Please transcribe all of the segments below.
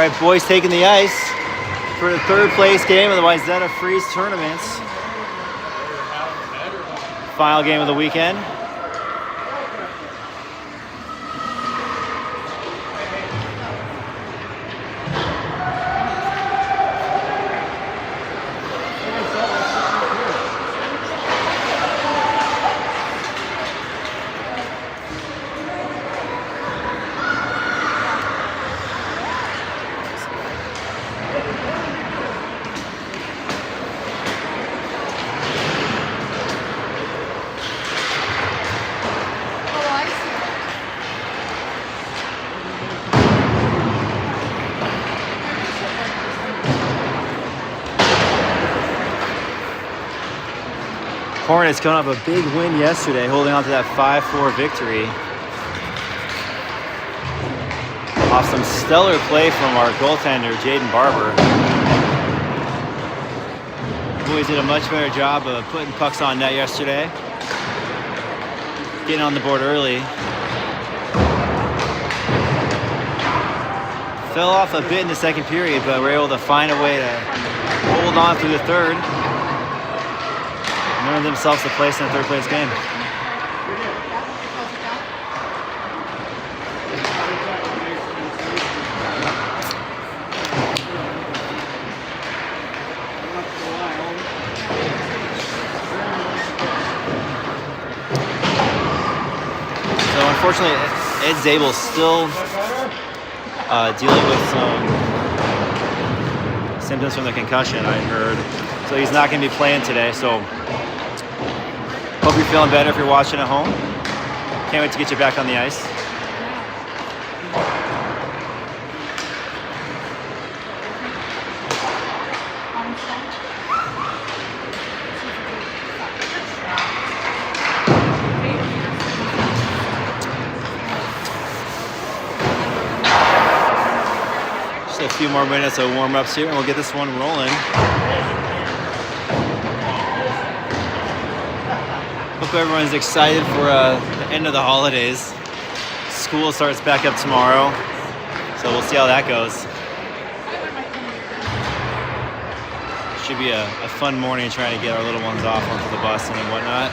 right, boys taking the ice for the third place game of the Wayzata Freeze tournaments. Final game of the weekend. Hornets coming off a big win yesterday, holding on to that 5-4 victory. Off some stellar play from our goaltender, Jaden Barber. Boys did a much better job of putting pucks on net yesterday. Getting on the board early. Fell off a bit in the second period, but were able to find a way to hold on through the third. And earn themselves a place in the third place game. So unfortunately, Ed Zabel's still dealing with some symptoms from the concussion, I heard. So he's not going to be playing today. So hope you're feeling better if you're watching at home. Can't wait to get you back on the ice. Just a few more minutes of warm-ups here and we'll get this one rolling. Hope everyone's excited for the end of the holidays. School starts back up tomorrow, so we'll see how that goes. Should be a fun morning trying to get our little ones off onto the bus and whatnot.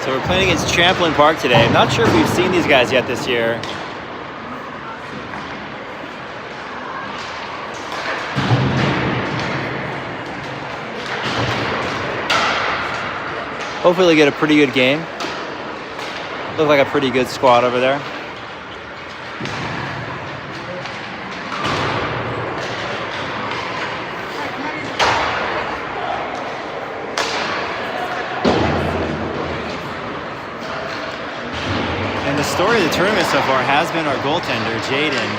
So we're playing against Champlin Park today. I'm not sure if we've seen these guys yet this year. Hopefully get a pretty good game. Look like a pretty good squad over there. And the story of the tournament so far has been our goaltender, Jaden.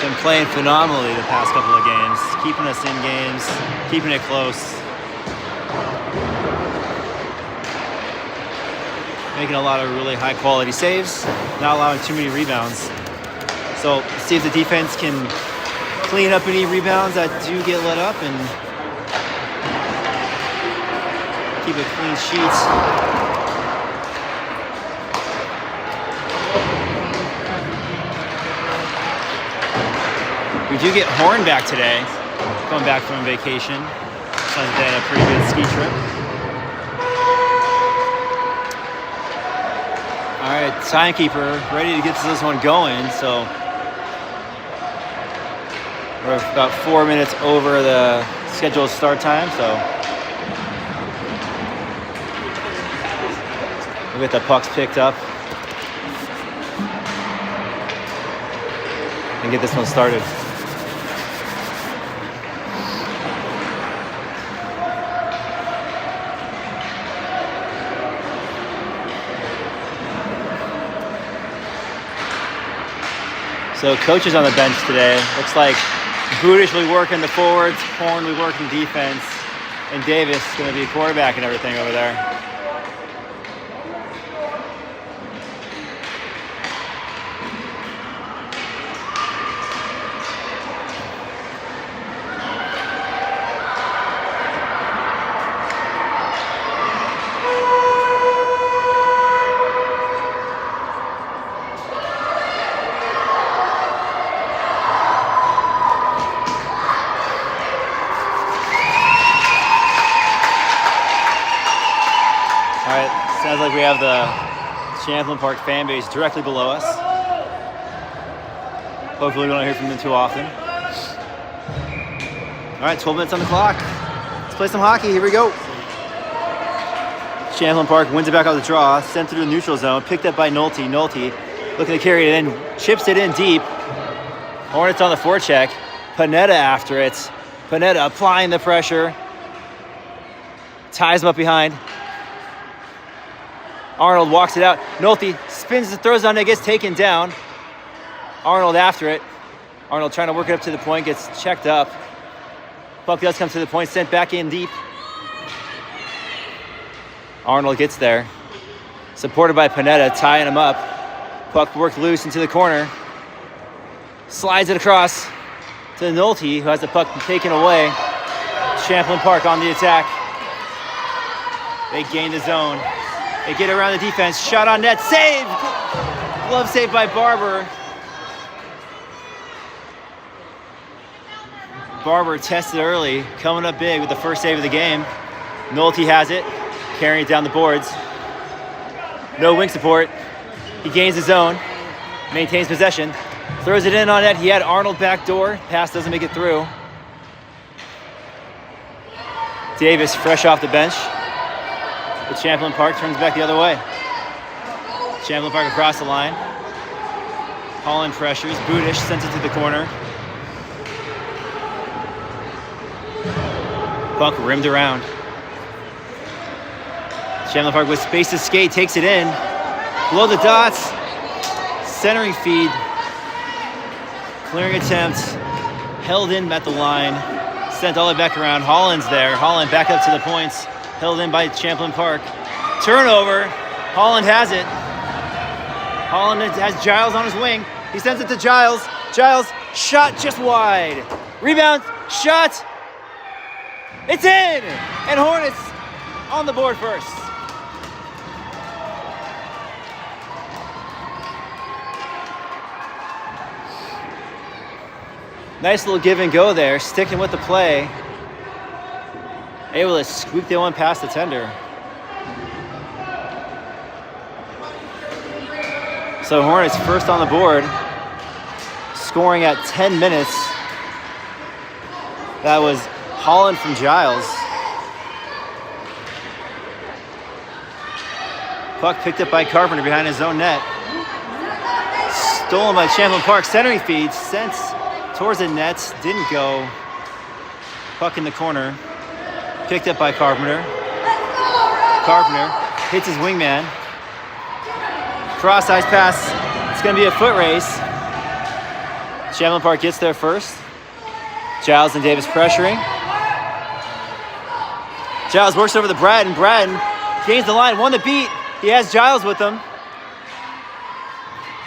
Been playing phenomenally the past couple of games, keeping us in games, keeping it close. Making a lot of really high quality saves, not allowing too many rebounds. So see if the defense can clean up any rebounds that do get let up and keep a clean sheet. We do get Horn back today, going back from vacation. Sounds like they had a pretty good ski trip. All right, timekeeper ready to get this one going. So we're about 4 minutes over the scheduled start time. So we'll get the pucks picked up and get this one started. So coach is on the bench today. Looks like Budish will be working the forwards, Horn will be working defense. And Davis is going to be quarterback and everything over there. Sounds like we have the Champlin Park fan base directly below us. Hopefully we don't hear from them too often. All right, 12 minutes on the clock. Let's play some hockey. Here we go. Champlin Park wins it back out of the draw, sent through the neutral zone, picked up by Nolte. Nolte looking to carry it in, chips it in deep. Hornets on the forecheck. Panetta after it. Panetta applying the pressure. Ties him up behind. Arnold walks it out. Nolte spins and throws on it, gets taken down. Arnold after it. Arnold trying to work it up to the point, gets checked up. Puck does come to the point, sent back in deep. Arnold gets there. Supported by Panetta, tying him up. Puck worked loose into the corner. Slides it across to Nolte, who has the puck taken away. Champlin Park on the attack. They gain the zone. They get around the defense. Shot on net. Save! Glove save by Barber. Barber tested early, coming up big with the first save of the game. Nolte has it, carrying it down the boards. No wing support. He gains the zone, maintains possession, throws it in on net. He had Arnold backdoor. Pass doesn't make it through. Davis fresh off the bench. But Champlin Park turns back the other way. Champlin Park across the line. Holland pressures. Budish sends it to the corner. Puck rimmed around. Champlin Park with space to skate, takes it in. Below the dots. Centering feed. Clearing attempt. Held in at the line. Sent all the way back around. Holland's there. Holland back up to the points. Held in by Champlin Park. Turnover. Holland has it. Holland has Giles on his wing. He sends it to Giles. Giles, shot just wide. Rebound, shot. It's in! And Hornets on the board first. Nice little give and go there, sticking with the play. Able to squeak the one past the tender. So Hornets first on the board, scoring at 10 minutes. That was Holland from Giles. Puck picked up by Carpenter behind his own net. Stolen by Champlin Park. Centering feed sent towards the nets. Didn't go. Puck in the corner. Picked up by Carpenter. Carpenter hits his wingman. Cross-ice pass. It's going to be a foot race. Champlin Park gets there first. Giles and Davis pressuring. Giles works over to Braden. Braden gains the line, won the beat. He has Giles with him.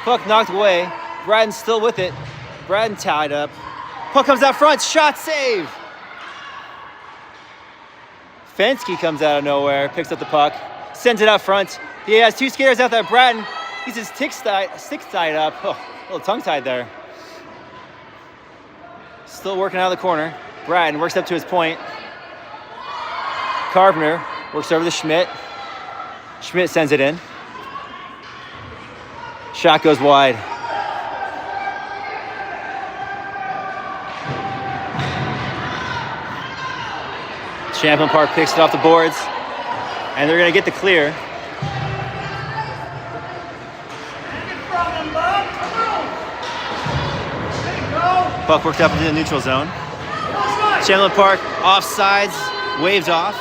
Puck knocked away. Braden's still with it. Braden tied up. Puck comes out front. Shot save. Fensky comes out of nowhere, picks up the puck, sends it out front. He has two skaters out there. Braden, he's his stick tied up. Oh, a little tongue tied there. Still working out of the corner. Braden works up to his point. Carpenter works over to Schmidt. Schmidt sends it in. Shot goes wide. Champlin Park picks it off the boards, and they're going to get the clear. Puck worked up into the neutral zone. Champlin Park offsides, waves off.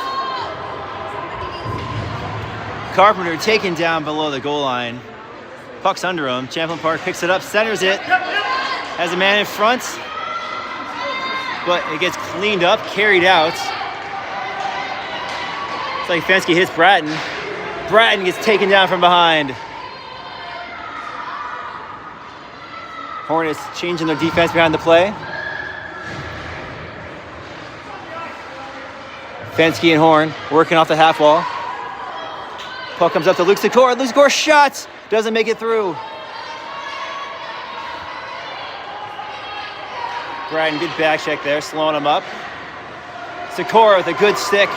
Carpenter taken down below the goal line. Puck's under him. Champlin Park picks it up, centers it. Has a man in front, but it gets cleaned up, carried out. like Fensky hits Bratton. Bratton gets taken down from behind. Hornets changing their defense behind the play. Fensky and Horn working off the half wall. Puck comes up to Luke Sikora. Luke Sikora shots. Doesn't make it through. Bratton, good back check there, slowing him up. Sikora with a good stick.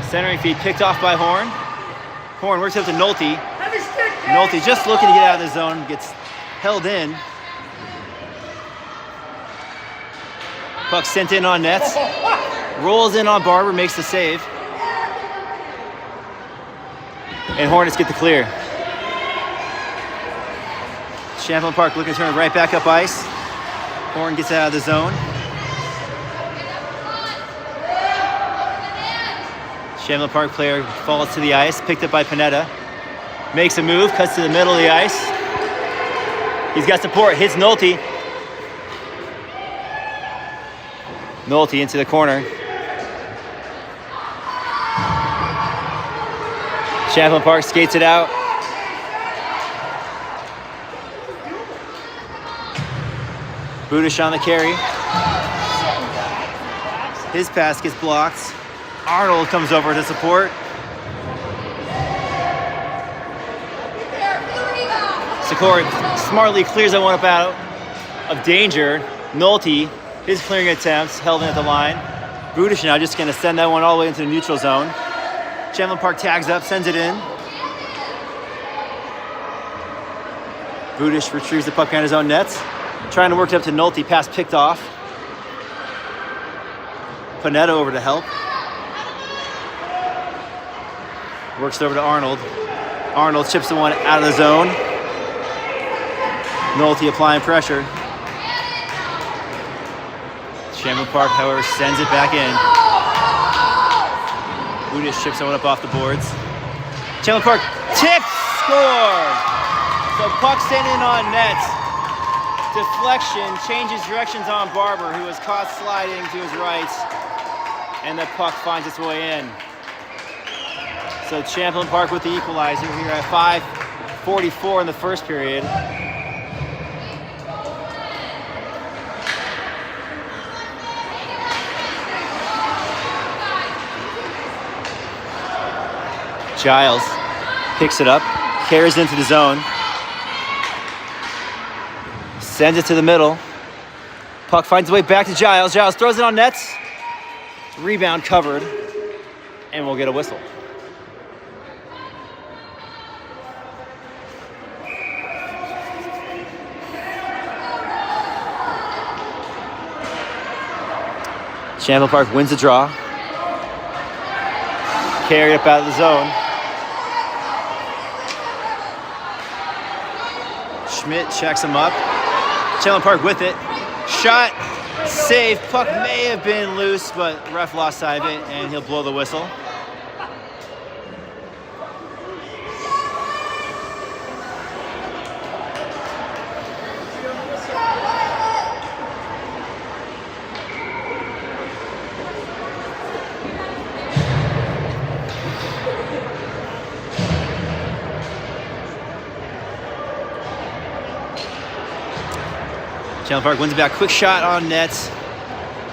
Centering feed picked off by Horn. Horn works up to Nolte. Nolte just looking to get out of the zone, gets held in. Puck sent in on nets. Rolls in on Barber, makes the save. And Hornets get the clear. Champlin Park looking to turn right back up ice. Horn gets out of the zone. Champlin Park player falls to the ice, picked up by Panetta. Makes a move, cuts to the middle of the ice. He's got support, hits Nolte. Nolte into the corner. Champlin Park skates it out. Budish on the carry. His pass gets blocked. Arnold comes over to support. Sikora smartly clears that one up out of danger. Nolte, his clearing attempts held in at the line. Budish now just going to send that one all the way into the neutral zone. Champlin Park tags up, sends it in. Budish retrieves the puck behind his own nets. Trying to work it up to Nolte, pass picked off. Panetta over to help. Works it over to Arnold. Arnold chips the one out of the zone. Nolte applying pressure. Champlin Park, however, sends it back in. Budish chips the one up off the boards. Champlin Park tipped, score! So puck sent in on net. Deflection, changes directions on Barber, who was caught sliding to his right. And the puck finds its way in. So Champlin Park with the equalizer here at 5:44 in the first period. Giles picks it up, carries into the zone, sends it to the middle. Puck finds its way back to Giles. Giles throws it on nets. Rebound covered, and we'll get a whistle. Champlin Park wins the draw. Carried up out of the zone. Schmidt checks him up. Champlin Park with it. Shot, save. Puck may have been loose, but ref lost sight of it, and he'll blow the whistle. Champlin Park wins it back. Quick shot on net.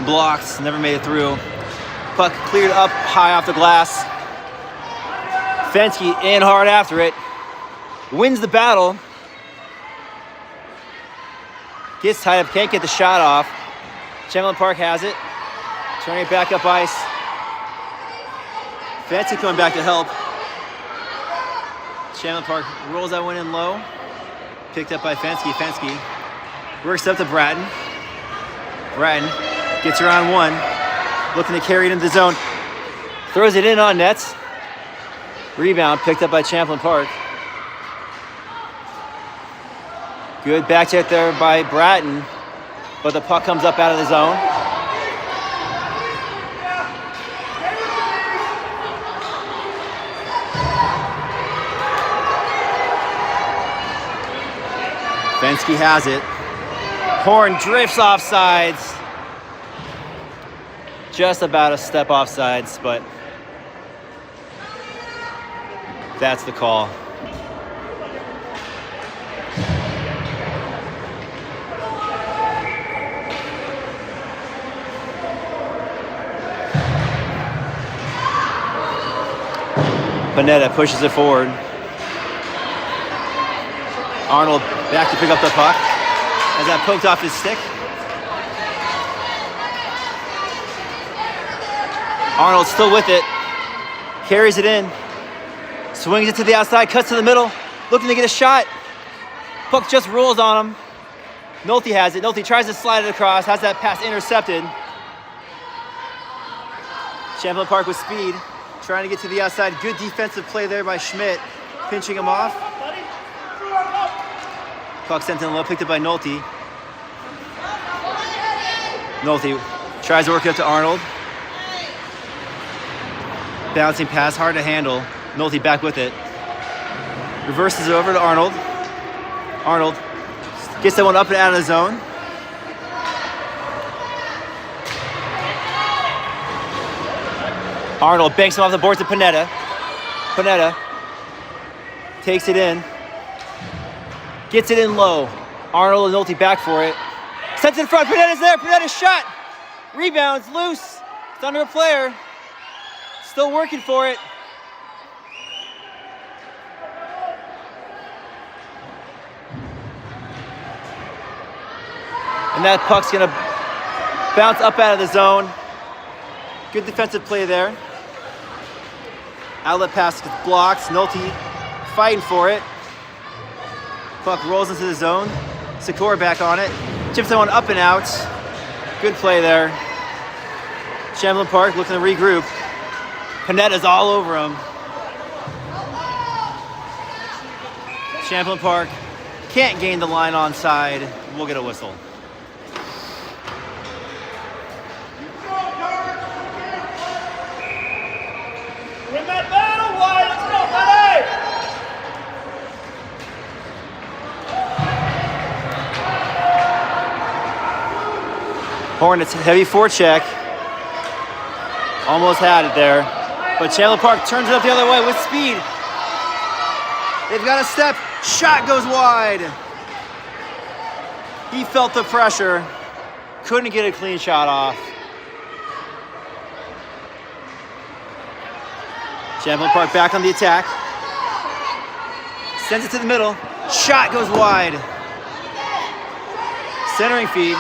Blocked. Never made it through. Puck cleared up high off the glass. Fensky in hard after it. Wins the battle. Gets tied up. Can't get the shot off. Champlin Park has it. Turning it back up ice. Fensky coming back to help. Champlin Park rolls that one in low. Picked up by Fensky. Fensky works up to Bratton. Bratton gets around one. Looking to carry it into the zone. Throws it in on nets. Rebound picked up by Champlin Park. Good back check there by Bratton. But the puck comes up out of the zone. Fensky has it. Horn drifts off sides. Just about a step offsides, but that's the call. Panetta pushes it forward. Arnold back to pick up the puck. Has that poked off his stick. Arnold still with it. Carries it in. Swings it to the outside, cuts to the middle. Looking to get a shot. Puck just rolls on him. Nolte has it. Nolte tries to slide it across. Has that pass intercepted. Champlin Park with speed. Trying to get to the outside. Good defensive play there by Schmidt. Pinching him off. Puck sent in low, picked up by Nolte. Nolte tries to work it up to Arnold. Bouncing pass, hard to handle. Nolte back with it. Reverses it over to Arnold. Arnold gets that one up and out of the zone. Arnold banks him off the boards to Panetta. Panetta takes it in. Gets it in low. Arnold and Nolte back for it. Sends it in front. Panetta's there. Panetta's shot. Rebounds loose. It's under a player. Still working for it. And that puck's gonna bounce up out of the zone. Good defensive play there. Outlet pass gets blocked. Nolte fighting for it. Puck rolls into the zone. Sikora back on it. Chips that one up and out. Good play there. Champlin Park looking to regroup. Panetta's all over him. Champlin Park can't gain the line onside. We'll get a whistle. Win that battle, Wyatt. Let's go, buddy. Hornets heavy forecheck. Almost had it there. But Champlin Park turns it up the other way with speed. They've got a step. Shot goes wide. He felt the pressure. Couldn't get a clean shot off. Champlin Park back on the attack. Sends it to the middle. Shot goes wide. Centering feed.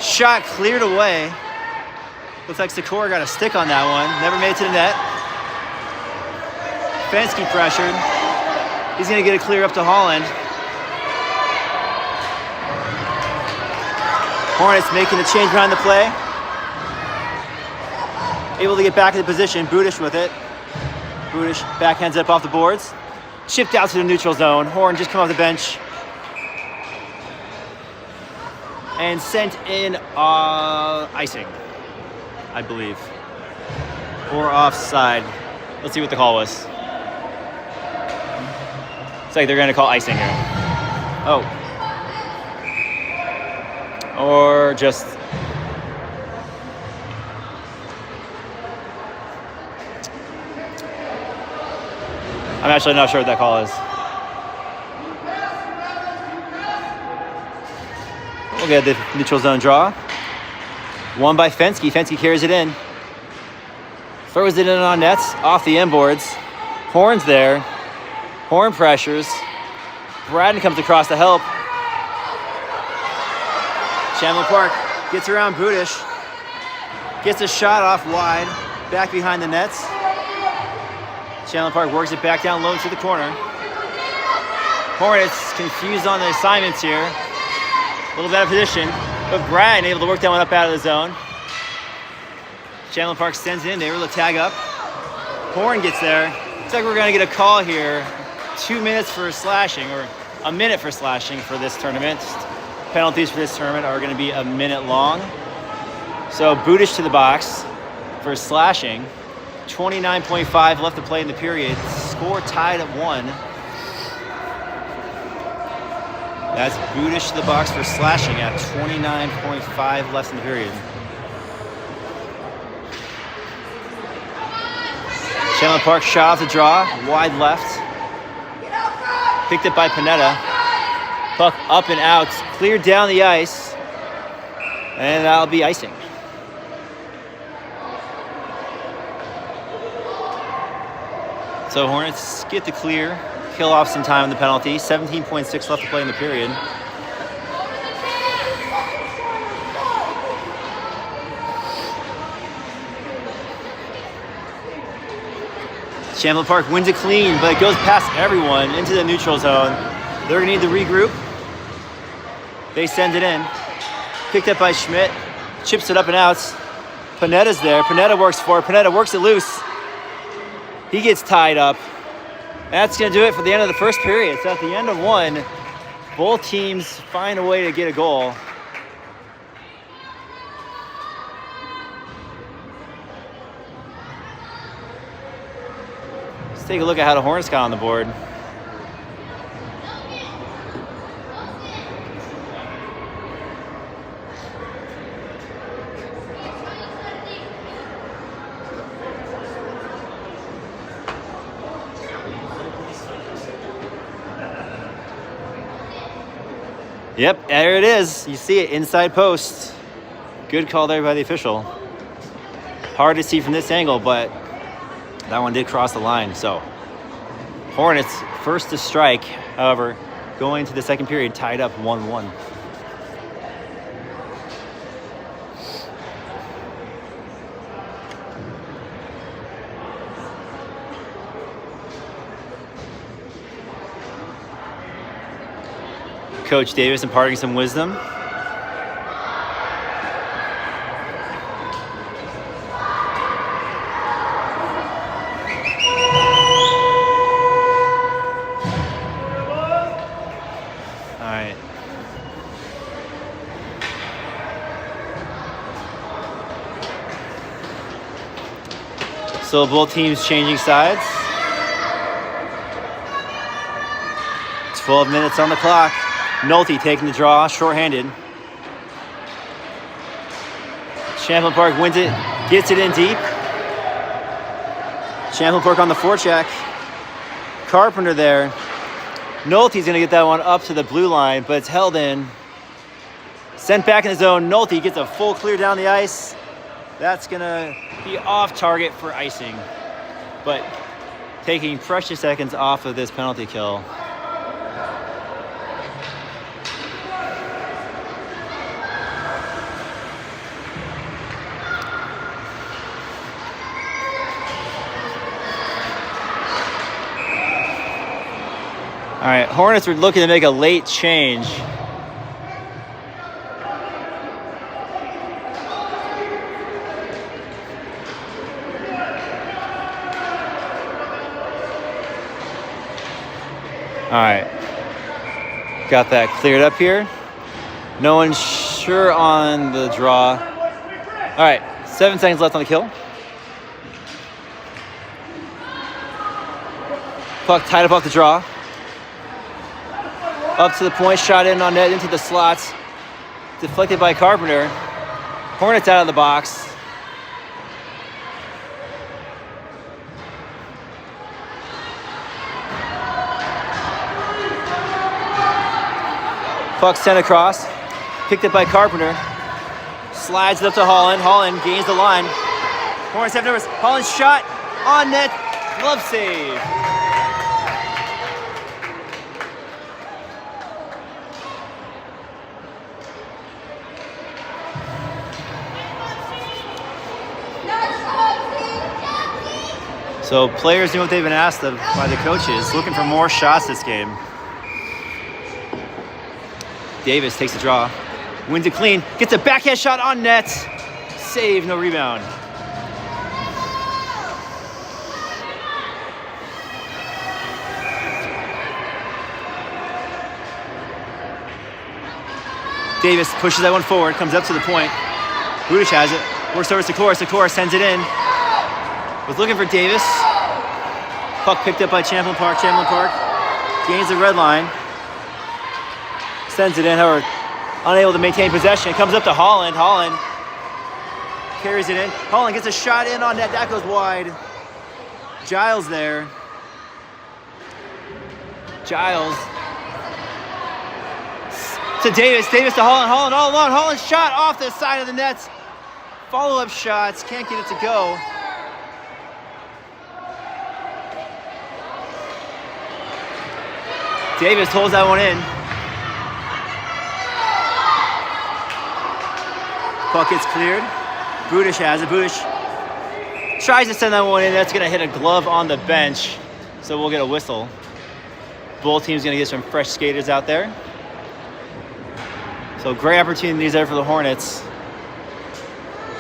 Shot cleared away. Looks like Sikora got a stick on that one. Never made it to the net. Fensky pressured. He's gonna get a clear up to Holland. Hornets making the change behind the play. Able to get back in the position. Budish with it. Budish backhands it up off the boards. Chipped out to the neutral zone. Horn just come off the bench. And sent in icing, I believe. Or offside. Let's see what the call was. It's like they're gonna call icing here. Oh. Or just... I'm actually not sure what that call is. We'll get the neutral zone draw. Won by Fensky. Fensky carries it in. Throws it in on nets, off the inboards. Horn's there. Horn pressures. Braden comes across to help. Champlin Park gets around Budish. Gets a shot off wide. Back behind the nets. Champlin Park works it back down low to the corner. Hornets confused on the assignments here. A little bit out of position, but Braden able to work that one up out of the zone. Champlin Park sends it in, they were able to tag up. Horn gets there. Looks like we're gonna get a call here. 2 minutes for slashing, or a minute for slashing for this tournament. Penalties for this tournament are gonna be a minute long. So Budish to the box for slashing. 29.5 left to play in the period. Score tied at 1. That's Budish to the box for slashing at 29.5 left in the period. Champlin Park shot off the draw, wide left. Picked it by Panetta. Puck up and out, cleared down the ice. And that'll be icing. So Hornets get the clear, kill off some time in the penalty. 17.6 left to play in the period. Champlin Park wins it clean, but it goes past everyone into the neutral zone. They're gonna need to regroup. They send it in. Picked up by Schmidt, chips it up and out. Panetta's there, Panetta works for it, Panetta works it loose. He gets tied up. That's gonna do it for the end of the first period. So at the end of one, both teams find a way to get a goal. Let's take a look at how the Hornets got on the board. Yep, there it is. You see it, inside post. Good call there by the official. Hard to see from this angle, but that one did cross the line. So Hornets first to strike, however, going to the second period, tied up 1-1. Coach Davis imparting some wisdom. All right. So both teams changing sides. 12 minutes on the clock. Nolte taking the draw, shorthanded. Champlin Park wins it, gets it in deep. Champlin Park on the forecheck. Carpenter there. Nolte's gonna get that one up to the blue line, but it's held in. Sent back in the zone. Nolte gets a full clear down the ice. That's gonna be off target for icing, but taking precious seconds off of this penalty kill. All right, Hornets are looking to make a late change. All right, got that cleared up here. No one's sure on the draw. All right, 7 seconds left on the kill. Puck tied up off the draw. Up to the point, shot in on net into the slots. Deflected by Carpenter. Hornets out of the box. Puck sent across. Picked up by Carpenter. Slides it up to Holland. Holland gains the line. Hornets have numbers. Holland's shot on net. Glove save. So players do what they've been asked of by the coaches, looking for more shots this game. Davis takes the draw, wins it clean, gets a backhand shot on net. Save, no rebound. Davis pushes that one forward, comes up to the point. Budish has it, works over to Sikora. Sikora sends it in. Was looking for Davis. Puck picked up by Champlin Park. Champlin Park gains the red line. Sends it in, however, unable to maintain possession. Comes up to Holland. Holland carries it in. Holland gets a shot in on net. That goes wide. Giles there. Giles to Davis. Davis to Holland. Holland all alone. Holland shot off the side of the nets. Follow-up shots. Can't get it to go. Davis holds that one in. Puck gets cleared. Budish has it. Budish tries to send that one in. That's going to hit a glove on the bench. So we'll get a whistle. Both teams going to get some fresh skaters out there. So great opportunities there for the Hornets.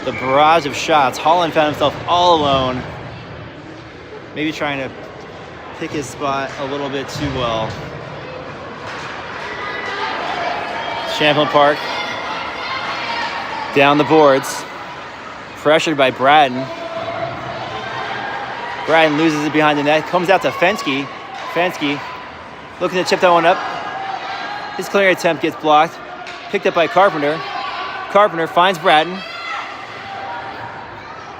The barrage of shots. Holland found himself all alone. Maybe trying to pick his spot a little bit too well. Champlin Park down the boards. Pressured by Braden. Braden loses it behind the net. Comes out to Fensky. Fensky looking to chip that one up. His clearing attempt gets blocked. Picked up by Carpenter. Carpenter finds Braden.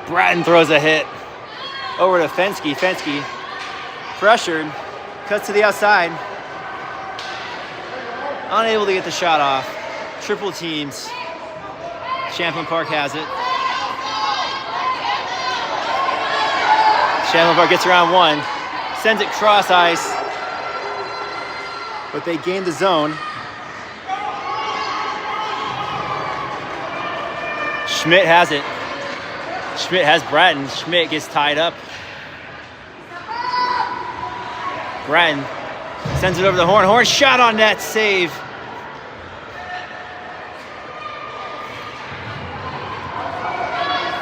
Braden throws a hit over to Fensky. Fensky pressured. Cuts to the outside. Unable to get the shot off. Triple teams. Champlin Park has it. Champlin Park gets around one. Sends it cross ice. But they gain the zone. Schmidt has it. Schmidt has Bratton. Schmidt gets tied up. Bratton sends it over the Horn. Horn shot on net. Save.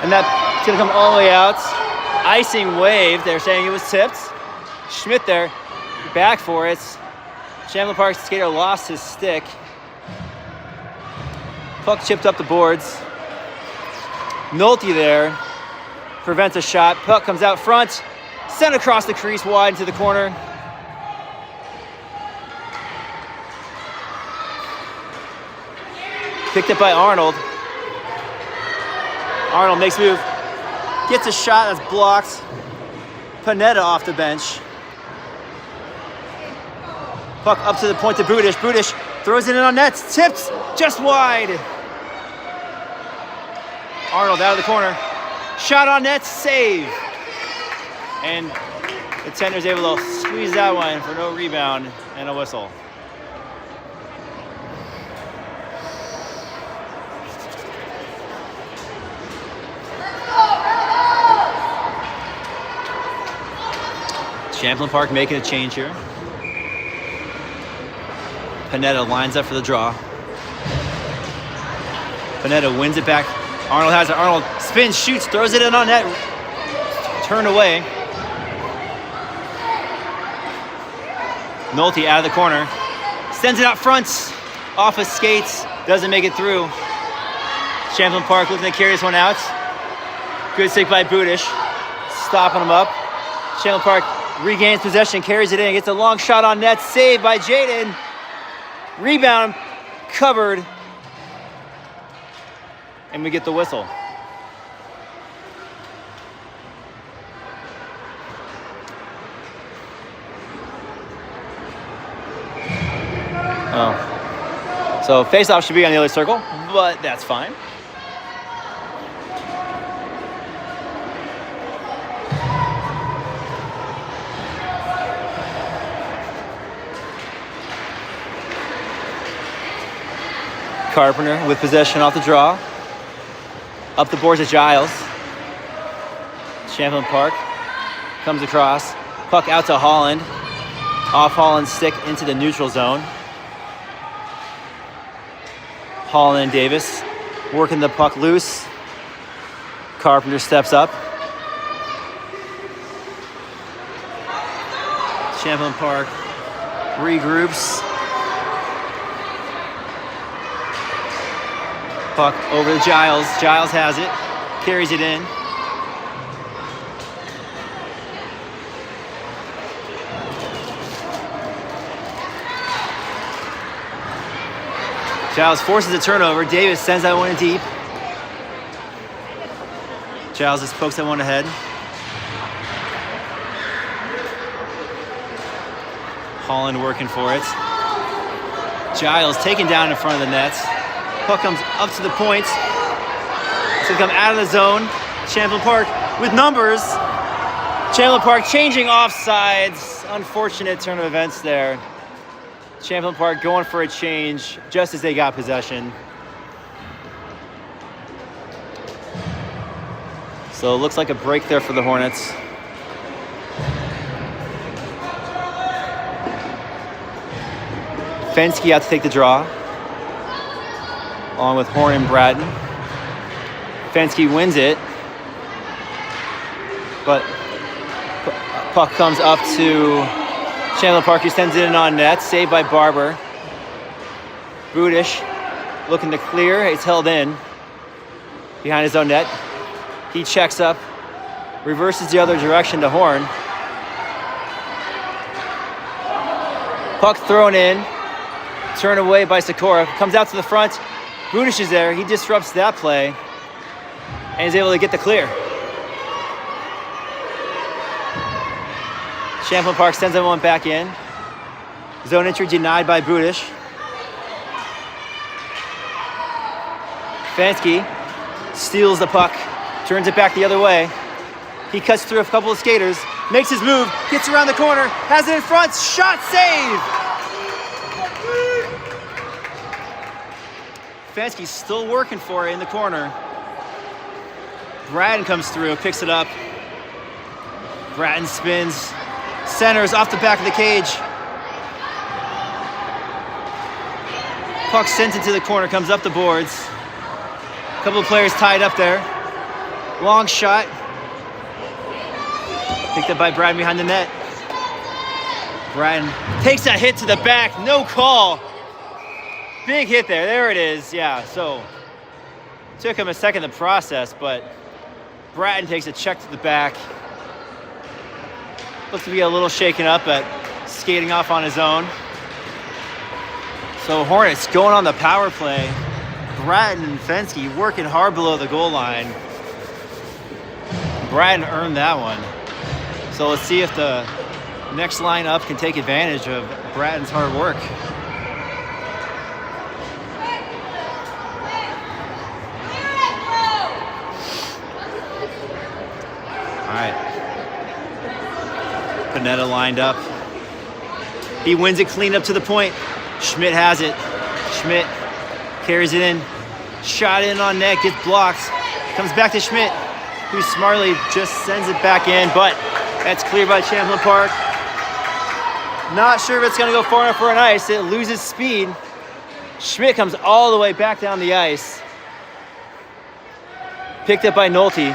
And that's going to come all the way out. Icing wave. They're saying it was tipped. Schmidt there. Back for it. Champlin Park skater lost his stick. Puck chipped up the boards. Nolte there. Prevents a shot. Puck comes out front. Sent across the crease wide into the corner. Picked up by Arnold. Arnold makes a move. Gets a shot that's blocked. Panetta off the bench. Puck up to the point to Budish. Budish throws it in on net. Tipped just wide. Arnold out of the corner. Shot on net. Save. And the tender's able to squeeze that one for no rebound and a whistle. Champlin Park making a change here. Panetta lines up for the draw. Panetta wins it back. Arnold has it. Arnold spins, shoots, throws it in on net. Turned away. Nolte out of the corner. Sends it out front. Off his skates. Doesn't make it through. Champlin Park looking to carry this one out. Good stick by Budish. Stopping him up. Champlin Park regains possession, carries it in, gets a long shot on net, saved by Jaden. Rebound, covered, and we get the whistle. Oh. So face-off should be on the other circle, but that's fine. Carpenter with possession off the draw. Up the boards to Giles. Champlin Park comes across. Puck out to Holland. Off Holland's stick into the neutral zone. Holland and Davis working the puck loose. Carpenter steps up. Champlin Park regroups. Puck over to Giles. Giles has it. Carries it in. Giles forces a turnover. Davis sends that one in deep. Giles just pokes that one ahead. Holland working for it. Giles taken down in front of the nets. Puck comes up to the point. It's gonna come out of the zone. Champlin Park with numbers. Champlin Park changing offsides. Unfortunate turn of events there. Champlin Park going for a change just as they got possession. So it looks like a break there for the Hornets. Fensky out to take the draw, along with Horn and Bratton. Fensky wins it, but puck comes up to Champlin Park, who sends it in on net, saved by Barber. Budish looking to clear, it's held in behind his own net. He checks up, reverses the other direction to Horn. Puck thrown in. Turned away by Sikora, comes out to the front. Budish is there, he disrupts that play and is able to get the clear. Champlin Park sends that one back in. Zone entry denied by Budish. Fensky steals the puck, turns it back the other way. He cuts through a couple of skaters, makes his move, gets around the corner, has it in front, shot save! Fensky's still working for it in the corner. Bratton comes through, picks it up. Bratton spins, centers off the back of the cage. Puck sent into the corner, comes up the boards. A couple of players tied up there. Long shot. Picked up by Bratton behind the net. Bratton takes that hit to the back, no call. Big hit there, there it is, yeah, so took him a second to process, but Bratton takes a check to the back. Looks to be a little shaken up, but skating off on his own. So Hornets going on the power play. Bratton and Fensky working hard below the goal line. Bratton earned that one. So let's see if the next line up can take advantage of Bratton's hard work. All right, Panetta lined up. He wins it clean up to the point. Schmidt has it. Schmidt carries it in. Shot in on net, gets blocked. Comes back to Schmidt, who smartly just sends it back in, but that's cleared by Champlin Park. Not sure if it's gonna go far enough for an ice. It loses speed. Schmidt comes all the way back down the ice. Picked up by Nolte.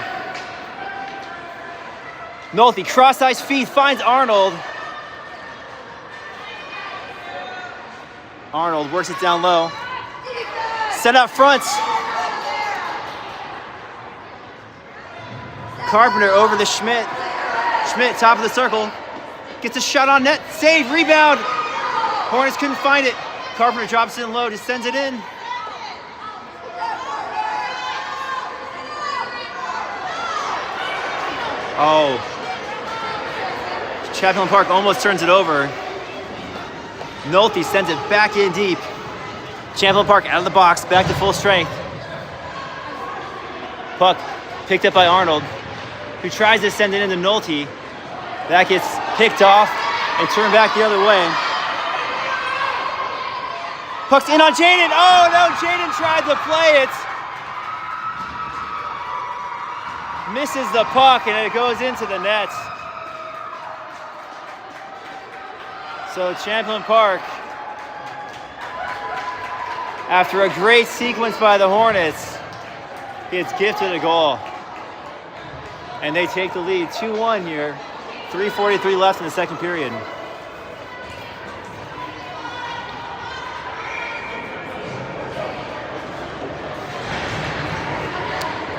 Nolte, cross-ice feed, finds Arnold. Arnold works it down low. Send out front. Carpenter over to Schmidt. Schmidt, top of the circle. Gets a shot on net. Save, rebound. Hornets couldn't find it. Carpenter drops it in low, just sends it in. Oh. Champlin Park almost turns it over. Nolte sends it back in deep. Champlin Park out of the box, back to full strength. Puck picked up by Arnold, who tries to send it into Nolte. That gets picked off and turned back the other way. Puck's in on Jaden. Oh no, Jaden tried to play it. Misses the puck and it goes into the net. So Champlin Park, after a great sequence by the Hornets, gets gifted a goal. And they take the lead 2-1 here. 3:43 left in the second period.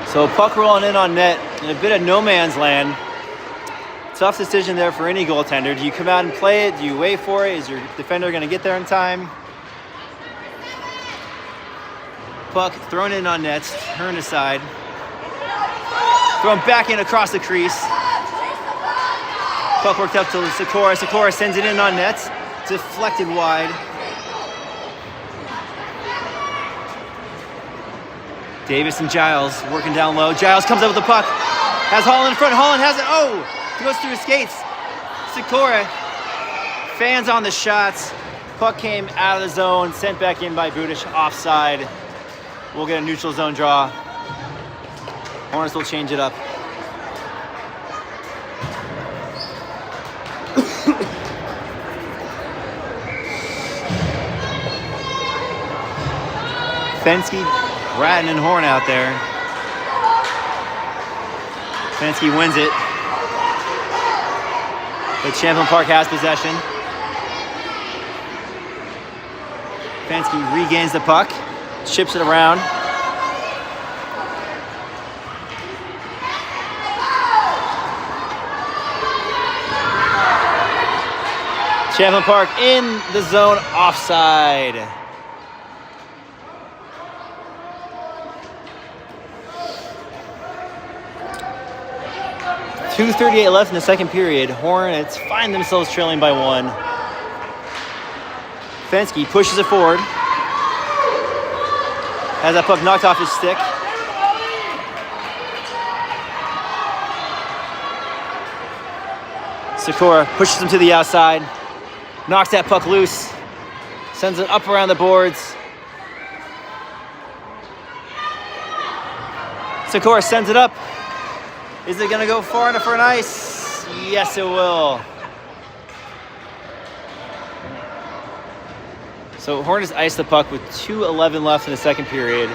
So puck rolling in on net in a bit of no man's land. Tough decision there for any goaltender. Do you come out and play it? Do you wait for it? Is your defender going to get there in time? Puck thrown in on nets, turned aside. Thrown back in across the crease. Puck worked up to Sikora. Sikora sends it in on nets. Deflected wide. Davis and Giles working down low. Giles comes up with the puck. Has Holland in front. Holland has it. Oh! Goes through his skates. Sikora fans on the shots. Puck came out of the zone. Sent back in by Budish. Offside. We'll get a neutral zone draw. Hornets will change it up. Fensky, Bratton, and Horn out there. Fensky wins it. But Champlin Park has possession. Fensky regains the puck, chips it around. Champlin Park in the zone, offside. .238 left in the second period. Hornets find themselves trailing by 1. Fensky pushes it forward. Has that puck knocked off his stick. Sikora pushes him to the outside. Knocks that puck loose. Sends it up around the boards. Sikora sends it up. Is it gonna go far enough for an ice? Yes, it will. So Hornets ice the puck with 2:11 left in the second period.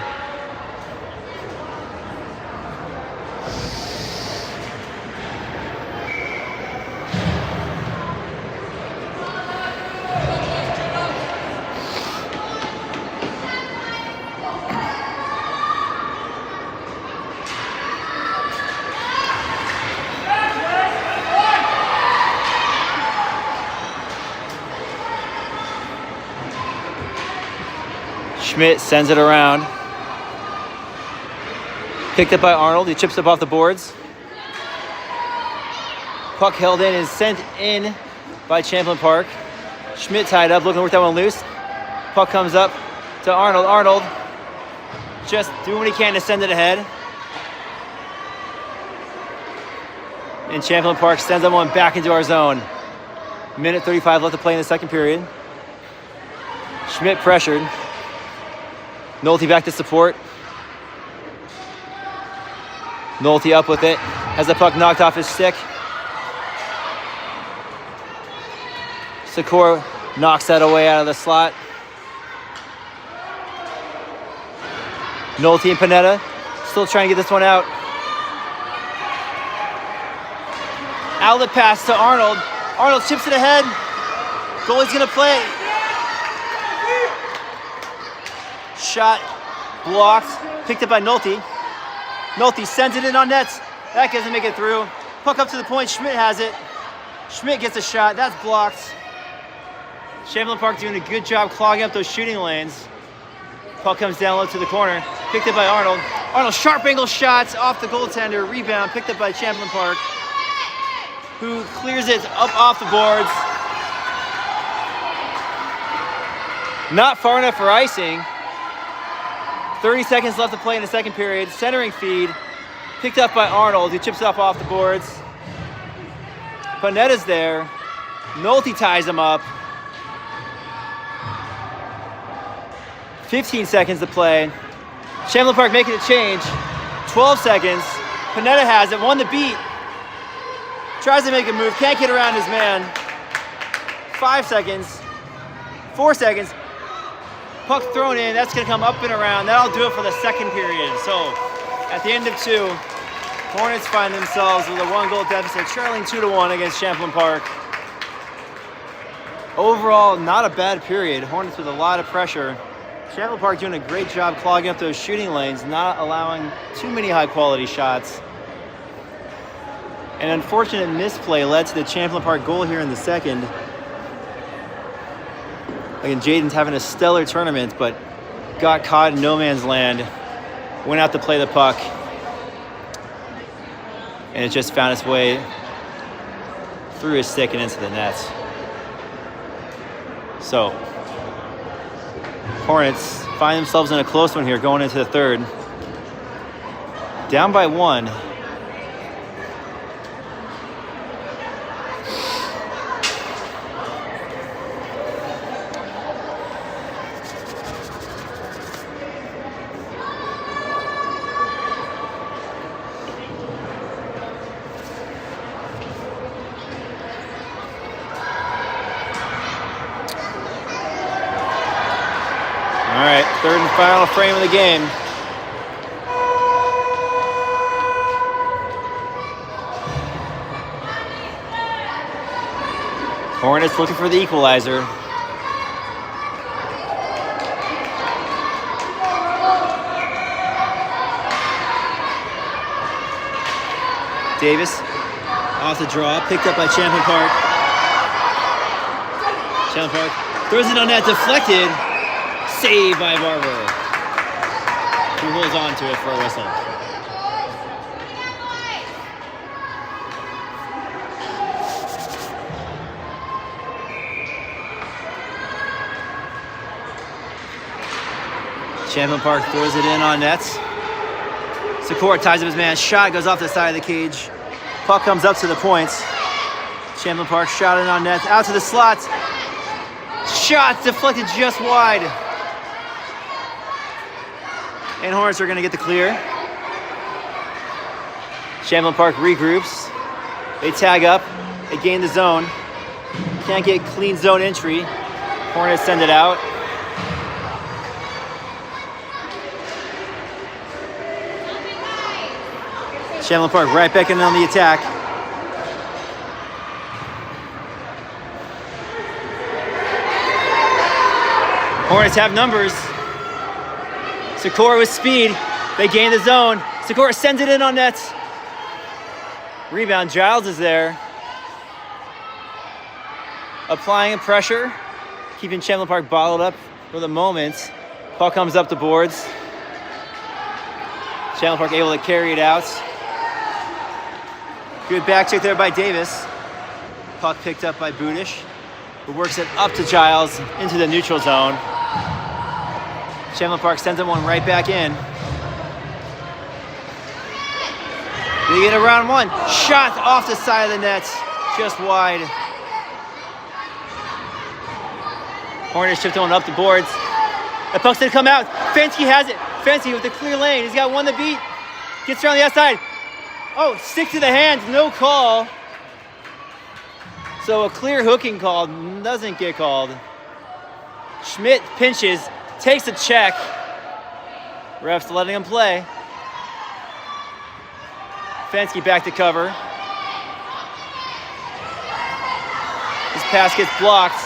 Schmidt sends it around. Picked up by Arnold. He chips up off the boards. Puck held in and sent in by Champlin Park. Schmidt tied up, looking to work that one loose. Puck comes up to Arnold. Arnold just doing what he can to send it ahead. And Champlin Park sends that one back into our zone. Minute 35 left to play in the second period. Schmidt pressured. Nolte back to support. Nolte up with it. Has the puck knocked off his stick. Sikora knocks that away out of the slot. Nolte and Panetta still trying to get this one out. Outlet pass to Arnold. Arnold chips it ahead. Goalie's gonna play. Shot blocked, picked up by Nolte. Nolte sends it in on nets. That doesn't make it through. Puck up to the point, Schmidt has it. Schmidt gets a shot, that's blocked. Champlin Park doing a good job clogging up those shooting lanes. Puck comes down low to the corner, picked up by Arnold. Arnold sharp angle shots off the goaltender, rebound picked up by Champlin Park, who clears it up off the boards. Not far enough for icing. 30 seconds left to play in the second period. Centering feed, picked up by Arnold, who chips up off the boards. Panetta's there. Nolte ties him up. 15 seconds to play. Champlin Park making a change. 12 seconds. Panetta has it, won the beat. Tries to make a move, can't get around his man. 5 seconds. 4 seconds. Puck thrown in, that's gonna come up and around. That'll do it for the second period. So, at the end of 2, Hornets find themselves with a 1-goal deficit, trailing 2-1 against Champlin Park. Overall, not a bad period. Hornets with a lot of pressure. Champlin Park doing a great job clogging up those shooting lanes, not allowing too many high-quality shots. An unfortunate misplay led to the Champlin Park goal here in the second. Again, Jaden's having a stellar tournament, but got caught in no man's land, went out to play the puck, and it just found its way through his stick and into the net. So, Hornets find themselves in a close one here going into the third. Down by 1. All right, third and final frame of the game. Hornets looking for the equalizer. Davis off the draw, picked up by Champlin Park. Champlin Park throws it on net, deflected. Saved by Barber, who holds on to it for a whistle. Champlin Park throws it in on nets. Secor ties up his man. Shot goes off the side of the cage. Puck comes up to the points. Champlin Park shot in on net. Out to the slot. Shot deflected just wide. And Hornets are going to get the clear. Champlin Park regroups. They tag up. They gain the zone. Can't get clean zone entry. Hornets send it out. Champlin Park right back in on the attack. Hornets have numbers. Secor with speed. They gain the zone. Secor sends it in on net. Rebound. Giles is there. Applying pressure. Keeping Champlin Park bottled up for the moment. Puck comes up the boards. Champlin Park able to carry it out. Good back check there by Davis. Puck picked up by Budish, who works it up to Giles into the neutral zone. Champlin Park sends him one right back in. They get a round one. Shot off the side of the net, just wide. Hornets shift one up the boards. The puck's gonna come out. Fensky has it. Fensky with the clear lane. He's got one to beat. Gets around the outside. Oh, stick to the hands, no call. So a clear hooking call doesn't get called. Schmidt pinches, takes a check. Refs letting him play. Fensky back to cover. His pass gets blocked.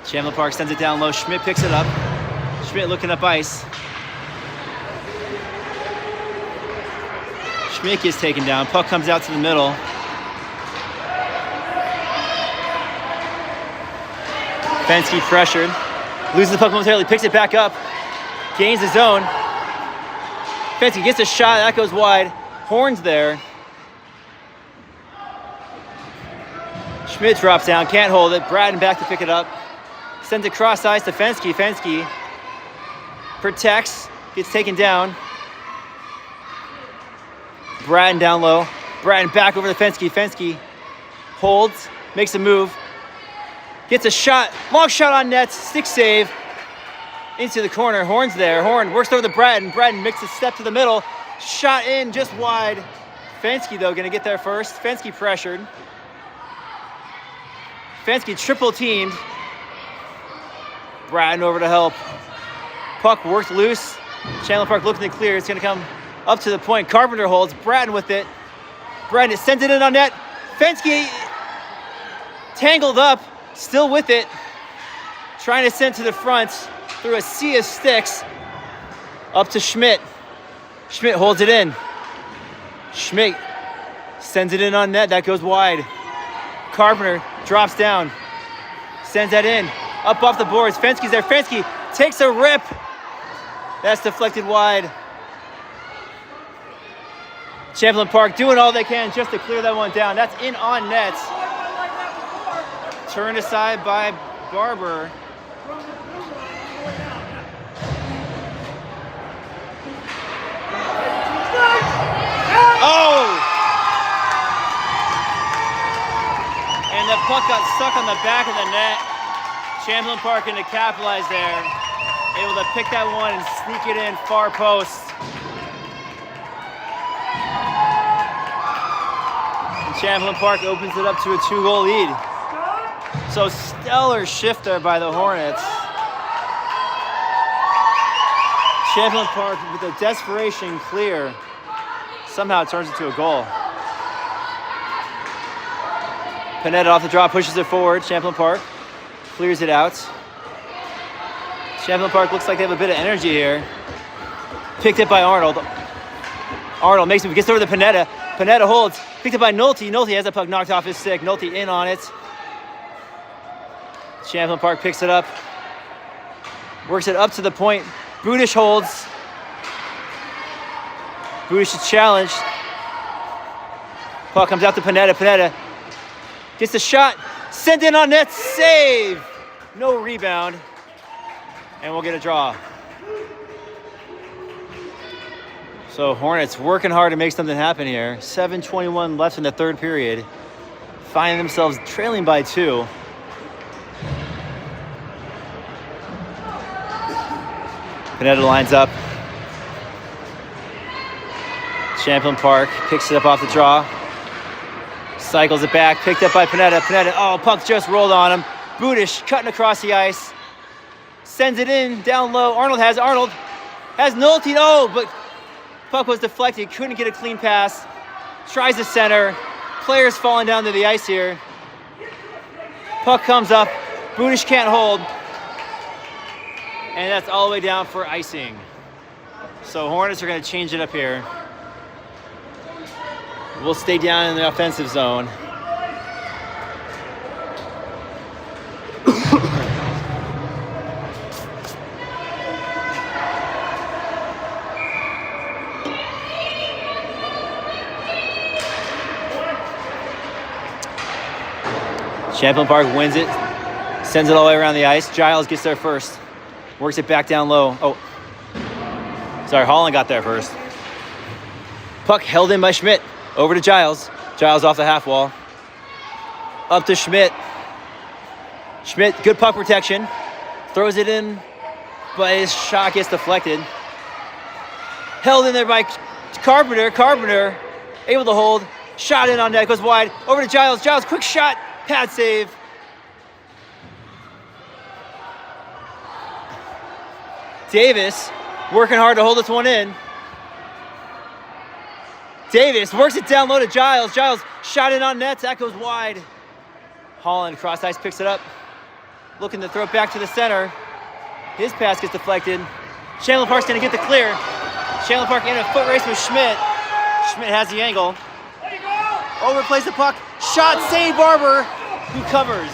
Champlin Park sends it down low. Schmidt picks it up. Schmidt looking up ice. Schmidt is taken down. Puck comes out to the middle. Fensky pressured. Loses the puck momentarily. Picks it back up. Gains the zone. Fensky gets a shot. That goes wide. Horns there. Schmidt drops down. Can't hold it. Braden back to pick it up. Sends it cross ice to Fensky. Fensky protects. Gets taken down. Braden down low. Braden back over to Fensky. Fensky holds, makes a move, gets a shot, long shot on net, stick save, into the corner. Horn's there. Horn works over to Braden. Braden makes a step to the middle, shot in just wide. Fensky though gonna get there first. Fensky pressured. Fensky triple teamed. Braden over to help. Puck worked loose. Champlin Park looking to clear. It's gonna come up to the point. Carpenter holds. Braden with it. Braden sends it in on net. Fensky tangled up, still with it. Trying to send to the front through a sea of sticks. Up to Schmidt. Schmidt holds it in. Schmidt sends it in on net. That goes wide. Carpenter drops down. Sends that in. Up off the boards. Fenske's there. Fenske takes a rip. That's deflected wide. Champlin Park doing all they can just to clear that one down. That's in on net. Turned aside by Barber. Oh! And the puck got stuck on the back of the net. Champlin Park in to capitalize there. Able to pick that one and sneak it in far post. And Champlin Park opens it up to a 2-goal lead. So stellar shift there by the Hornets. Champlin Park with a desperation clear somehow turns into a goal. Panetta off the draw, pushes it forward. Champlin Park clears it out. Champlin Park looks like they have a bit of energy here. Picked up by Arnold. Arnold makes it, gets over to Panetta. Panetta holds, picked up by Nolte. Nolte has the puck knocked off his stick. Nolte in on it. Champlin Park picks it up. Works it up to the point. Budish holds. Budish is challenged. Puck comes out to Panetta. Panetta gets the shot. Sent in on net. Save. No rebound. And we'll get a draw. So Hornets working hard to make something happen here. 7:21 left in the third period. Finding themselves trailing by 2. Panetta lines up. Champlin Park picks it up off the draw. Cycles it back, picked up by Panetta. Panetta, oh, puck just rolled on him. Budish cutting across the ice. Sends it in, down low. Arnold has Nolte. Oh, but puck was deflected. Couldn't get a clean pass. Tries the center. Players falling down to the ice here. Puck comes up. Budish can't hold. And that's all the way down for icing. So Hornets are going to change it up here. We'll stay down in the offensive zone. Champlin Park wins it, sends it all the way around the ice. Giles gets there first. Works it back down low. Oh, sorry, Holland got there first. Puck held in by Schmidt. Over to Giles. Giles off the half wall. Up to Schmidt. Schmidt, good puck protection. Throws it in, but his shot gets deflected. Held in there by Carpenter. Carpenter able to hold. Shot in on net, goes wide. Over to Giles. Giles, quick shot. Pad save. Davis working hard to hold this one in. Davis works it down low to Giles. Giles shot in on net. That goes wide. Holland cross ice picks it up. Looking to throw it back to the center. His pass gets deflected. Champlin Park's going to get the clear. Champlin Park in a foot race with Schmidt. Schmidt has the angle. Overplays the puck. Shot, save Barber, who covers.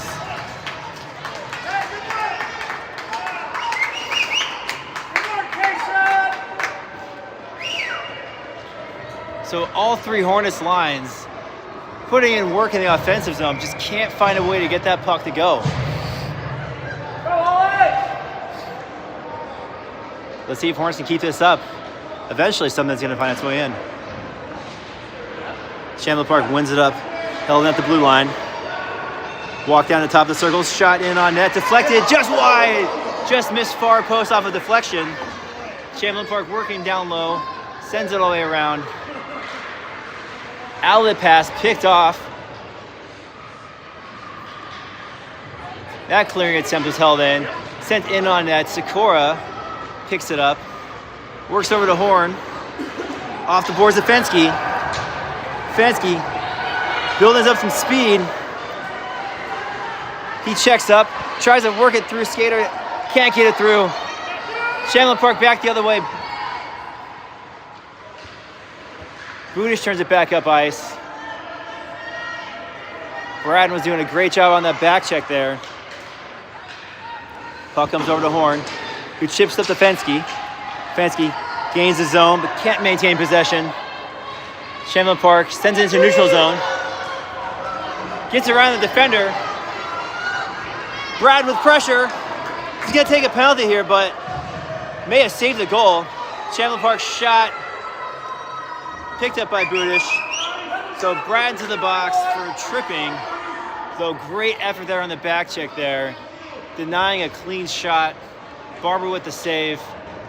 So all three Hornets lines putting in work in the offensive zone, just can't find a way to get that puck to go. Let's see if Hornets can keep this up. Eventually something's going to find its way in. Champlin Park wins it up, held at the blue line. Walk down the top of the circle, shot in on net, deflected just wide. Just missed far post off a deflection. Champlin Park working down low, sends it all the way around. Outlet pass picked off. That clearing attempt was held in. Sent in on net. Sikora picks it up. Works over to Horn. Off the boards of Fenske. Fenske building up some speed. He checks up. Tries to work it through skater. Can't get it through. Champlin Park back the other way. Budish turns it back up ice. Braden was doing a great job on that back check there. Puck comes over to Horn, who chips up to Fensky. Fensky gains the zone, but can't maintain possession. Champlin Park sends it into neutral zone. Gets around the defender. Brad with pressure. He's gonna take a penalty here, but may have saved the goal. Champlin Park shot picked up by Budish. So Brad to the box for tripping. Though great effort there on the back check there. Denying a clean shot. Barber with the save.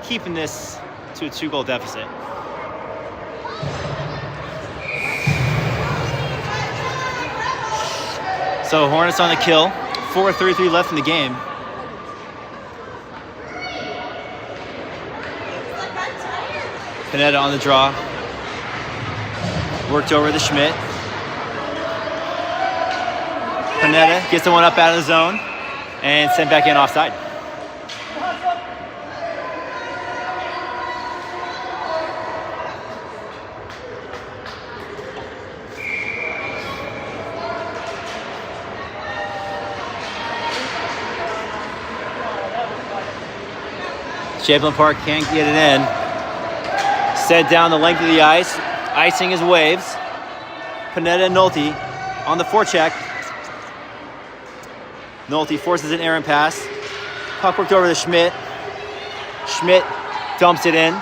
Keeping this to a 2-goal deficit. So Hornets on the kill. 4:33 left in the game. Panetta on the draw. Worked over the Schmidt. Panetta gets the one up out of the zone and sent back in offside. Champlin Park can't get it in. Set down the length of the ice. Icing his waves. Panetta and Nolte on the forecheck. Nolte forces an errant pass. Puck worked over to Schmidt. Schmidt dumps it in.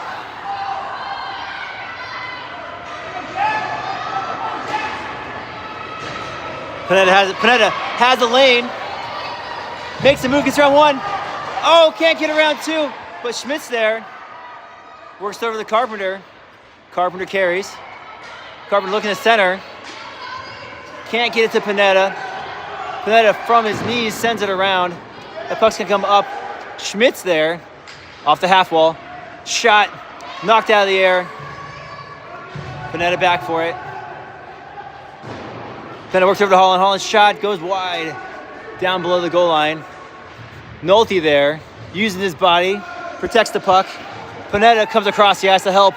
Panetta has it. Panetta has a lane. Makes the move, gets around one. Oh, can't get around two. But Schmidt's there. Works over the Carpenter. Carpenter carries. Carpenter looking at center. Can't get it to Panetta. Panetta from his knees sends it around. The puck's gonna come up. Schmidt's there. Off the half wall. Shot. Knocked out of the air. Panetta back for it. Panetta works over to Holland. Holland's shot goes wide. Down below the goal line. Nolte there. Using his body. Protects the puck. Panetta comes across the ice to help.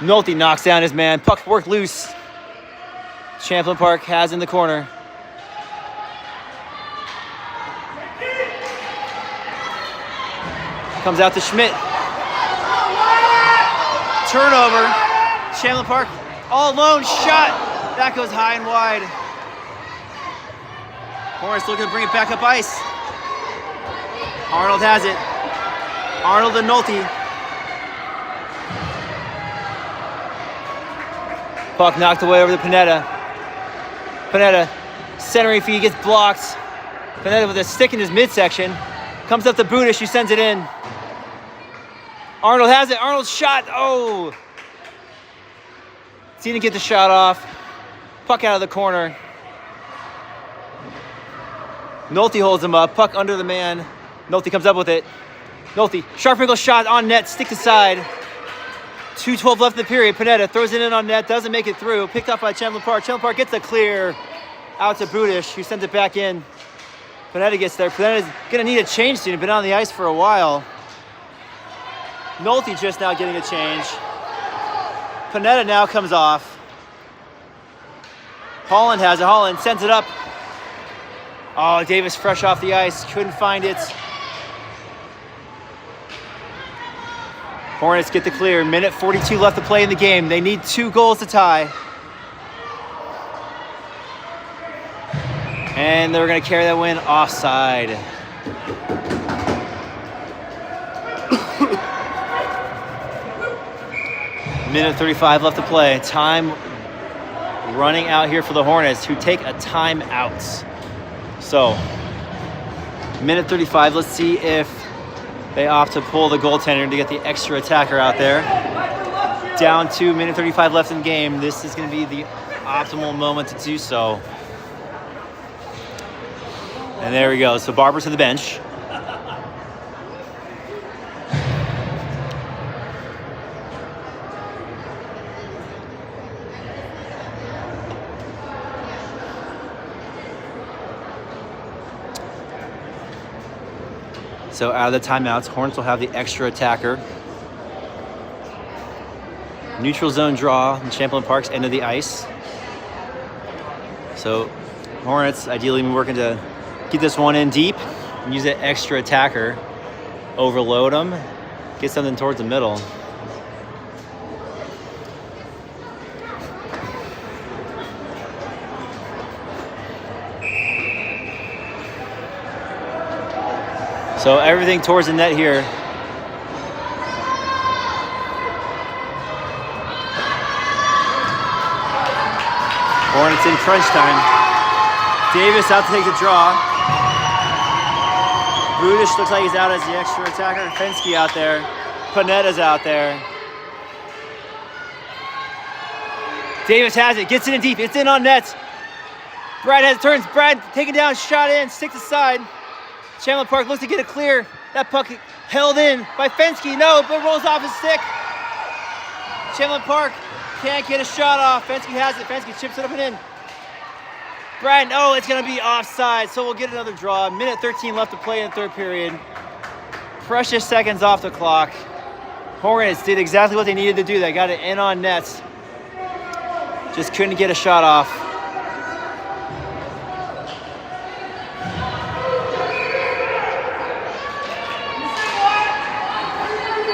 Nolte knocks down his man. Puck worked loose. Champlin Park has in the corner. Comes out to Schmidt. Turnover. Champlin Park all alone. Shot. That goes high and wide. Hornets looking to bring it back up ice. Arnold has it. Arnold and Nolte. Puck knocked away over to Panetta. Panetta, centering feed, gets blocked. Panetta with a stick in his midsection. Comes up to Budish, who sends it in. Arnold has it. Arnold's shot. Oh! Didn't get the shot off. Puck out of the corner. Nolte holds him up. Puck under the man. Nolte comes up with it. Nolte, sharp angle shot on net, stick to side. 2:12 left in the period. Panetta throws it in on net, doesn't make it through. Picked up by Champlin Park. Champlin Park gets the clear out to Budish, who sends it back in. Panetta gets there. Panetta's gonna need a change soon. He's been on the ice for a while. Nolte just now getting a change. Panetta now comes off. Holland has it. Holland sends it up. Oh, Davis fresh off the ice. Couldn't find it. Hornets get the clear. Minute 42 left to play in the game. They need 2 goals to tie. And they're going to carry that win offside. Minute 35 left to play. Time running out here for the Hornets, who take a timeout. So, minute 35. Let's see if they opt to pull the goaltender to get the extra attacker out there. Down to minute 35 left in the game. This is going to be the optimal moment to do so. And there we go. So Barber to the bench. So out of the timeouts, Hornets will have the extra attacker. Neutral zone draw in Champlin Park's end of the ice. So Hornets ideally been working to get this one in deep and use an extra attacker, overload them, get something towards the middle. So everything towards the net here. Hornets in crunch time. Davis out to take the draw. Budish looks like he's out as the extra attacker. Fensky out there. Panetta's out there. Davis has it, gets it in deep. It's in on net. Brad has turns. Brad taken down, shot in, stick aside. Champlin Park looks to get it clear. That puck held in by Fensky. No, but rolls off his stick. Champlin Park can't get a shot off. Fensky has it. Fensky chips it up and in. Brad, oh, it's going to be offside, so we'll get another draw. Minute 13 left to play in the third period. Precious seconds off the clock. Hornets did exactly what they needed to do. They got it in on nets. Just couldn't get a shot off.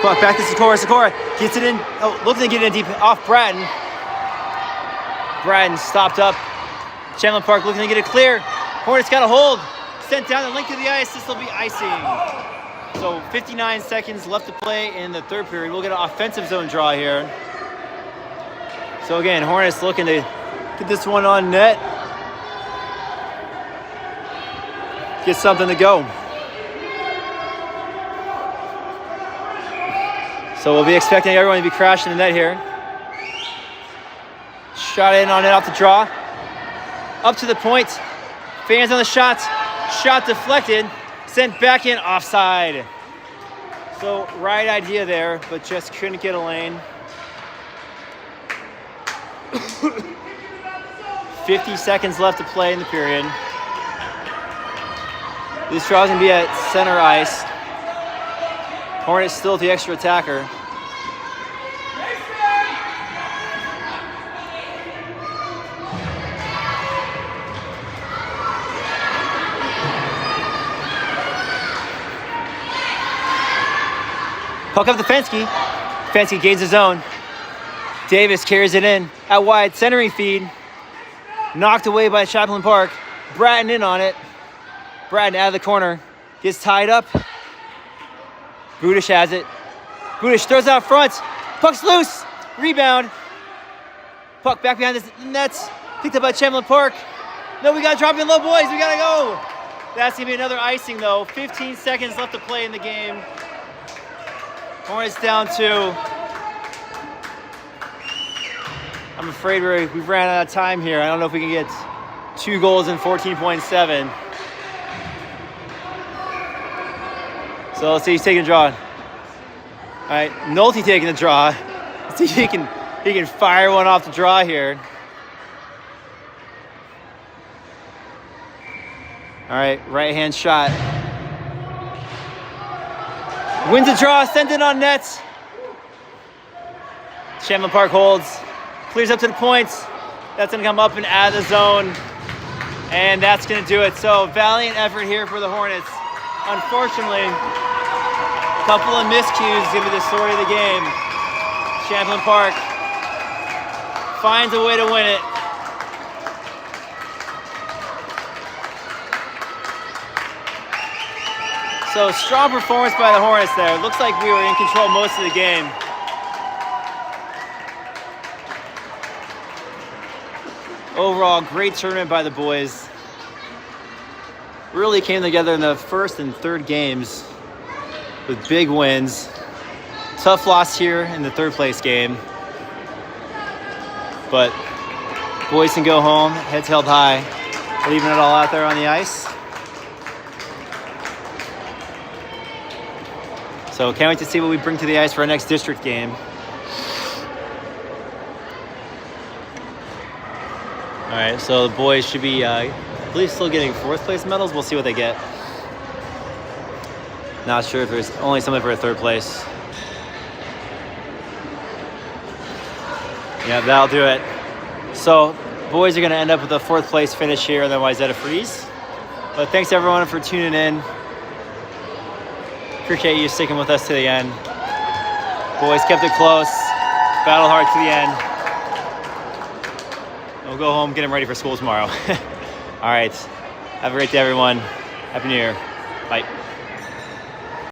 Puck back to Sikora. Sikora gets it in. Oh, looking to get it in deep off Bratton. Bratton stopped up. Champlin Park looking to get it clear. Hornets got a hold. Sent down the length of the ice. This will be icing. So 59 seconds left to play in the third period. We'll get an offensive zone draw here. So again, Hornets looking to get this one on net. Get something to go. So we'll be expecting everyone to be crashing the net here. Shot in on it off the draw. Up to the point. Fans on the shot. Shot deflected. Sent back in offside. So right idea there, but just couldn't get a lane. 50 seconds left to play in the period. This draw is going to be at center ice. Hornets still the extra attacker. Puck up to Fensky. Fensky gains his own. Davis carries it in. Out wide, centering feed. Knocked away by Champlin Park. Bratton in on it. Bratton out of the corner. Gets tied up. Budish has it. Budish throws out front. Puck's loose. Rebound. Puck back behind the nets. Picked up by Champlin Park. No, we got to drop in low, boys. We got to go. That's going to be another icing, though. 15 seconds left to play in the game. Hornets down 2. I'm afraid we've ran out of time here. I don't know if we can get 2 goals in 14.7. So let's see, he's taking a draw. All right, Nolte taking the draw. Let's see if he can fire one off the draw here. All right, right-hand shot. Wins the draw, sent it on nets. Champlin Park holds, clears up to the points. That's gonna come up and out of the zone. And that's gonna do it. So valiant effort here for the Hornets. Unfortunately, a couple of miscues give me the story of the game. Champlin Park finds a way to win it. So strong performance by the Hornets there. It looks like we were in control most of the game. Overall, great tournament by the boys. Really came together in the first and third games with big wins. Tough loss here in the third place game. But boys can go home, heads held high, leaving it all out there on the ice. So can't wait to see what we bring to the ice for our next district game. All right, so the boys should be, I believe, still getting fourth place medals. We'll see what they get. Not sure if there's only something for a third place. Yeah, that'll do it. So Boys are going to end up with a 4th place finish here on the Wayzata Freeze. But thanks everyone for tuning in. Appreciate you sticking with us to the end. Boys kept it close. Battle hard to the end. We'll go home, get them ready for school tomorrow. All right. Have a great day, everyone. Happy New Year. Bye.